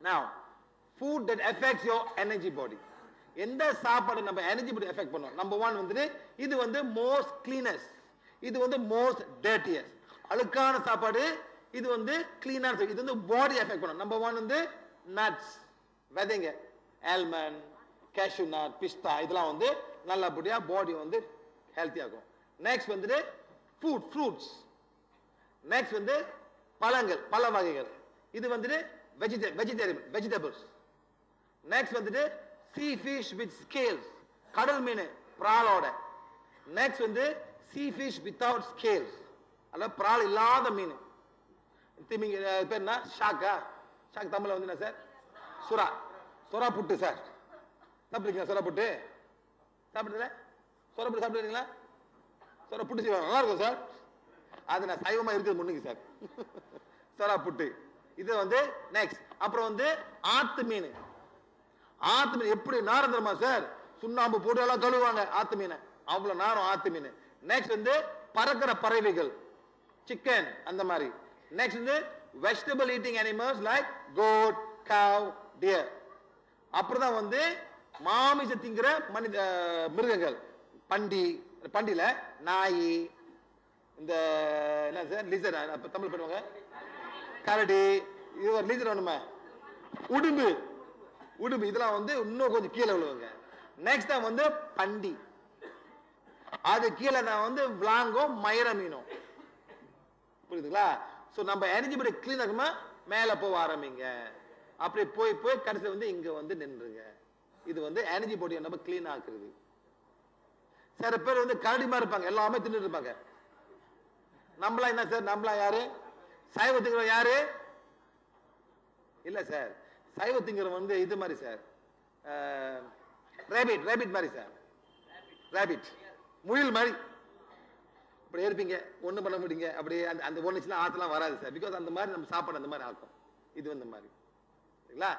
Now, food that affects your energy body. எந்த சாப்பாடு நம்ம எனர்ஜி பாடி எஃபெக்ட் பண்ணும்? நம்பர் 1 வந்து இது வந்து மோஸ்ட் கிளீனஸ், இது வந்து மோஸ்ட் டர்ட்டியஸ்ட். அழுக்கான சாப்பாடு, இது வந்து கிளீனான, இது வந்து பாடி எஃபெக்ட் பண்ணும். நம்பர் 1 வந்து நட்ஸ், விதைங்க, ஆல்மண்ட், கேஷ்யூ நட், பிஸ்தா, இதெல்லாம் வந்து நல்லபடியா பாடி வந்து ஹெல்த்தி ஆகும். நெக்ஸ்ட் வந்து ஃபுட், ஃப்ரூட்ஸ். நெக்ஸ்ட் வந்து பழங்கள், பழ வகைகள். இது வந்து வெஜிடபிள்ஸ். நெக்ஸ்ட் வந்து sea fish with scales, கடல் மீன் பிராலோட. நெக்ஸ்ட் வந்து sea fish without scales, அல்ல பிரால் இல்லாத மீன். திமிங்க பேர் என்ன? ஷாக்கா? ஷாக் தமிழ்ல வந்து என்ன சார்? சுறா. சுறா புட்டு சார். சாப்பிடுறீங்களா சுறா புட்டு? சாப்பிடுறீங்களா? சுறா புட்டு சாப்பிடுறீங்களா? சுறா புட்டு செய்வாங்க, நல்லா இருக்கும் சார். அது நான் சைவமா இருக்குது முன்னுக்கு சார். சுறா புட்டு இது வந்து நெக்ஸ்ட். அப்புறம் வந்து ஆத்து மீன். ஆத்து மீன் எப்படி நாரம் தருமா சார்? சுண்ணாம்பு போட்டு எல்லாம் கழுவுவாங்க ஆத்து மீனை, அவ்வளவு நாரம் ஆத்து மீன். நெக்ஸ்ட் வந்து பறக்கிற பறவைகள், சிக்கன் அந்த மாதிரி. நெக்ஸ்ட் வந்து vegetable eating animals like goat, cow, deer. அப்புறம் தான் வந்து மாமிச திங்கிற மனித மிருகங்கள், பண்டி, பண்டில நாய், இந்த என்ன சார் லிசர்ட் தமிழ் பண்ணுவாங்க, கரடி, இது ஒரு லிசர்ட் வேணுமே, உடும்பு, உடும்பு, இதெல்லாம் வந்து இன்னும் கொஞ்சம் கீழே விழுவாங்க. நெக்ஸ்ட் தான் வந்து பண்டி, அது கீழே நான் வந்து விளாங்கோ, மயிர மீனும். புரியுதுங்களா? சோ நம்ம எனர்ஜி படி கிளீன் ஆகுமா மேல போக ஆரம்பிங்க, அப்படி போய் போய் கடைசி வந்து இங்க வந்து நின்றுங்க. இது வந்து எனர்ஜி பாடியை நம்ம கிளீன் ஆக்குறது. சில பேர் வந்து கரடிமா இருப்பாங்க, எல்லாமே தின்னுட்டு இருப்பாங்க. நம்மளா என்ன சார்? நம்மளா யாரு? சைவத்துக்கு யாரு? இல்ல சார், சைவத்திங்கிற வந்து இது மாதிரி சார், ரேபிட், ரேபிட் மாதிரி சார், ரேபிட் முயல் மாதிரி அப்படி இருப்பீங்க, ஒண்ணும் பண்ண முடியுங்க. அப்படி அந்த ஒண்ணுச்சுன்னா ஆத்தெல்லாம் வராது சார். பிகாஸ் அந்த மாதிரி நம்ம சாப்பாடு அந்த மாதிரி ஆக்கும். இது வந்து மாதிரி சரிங்களா?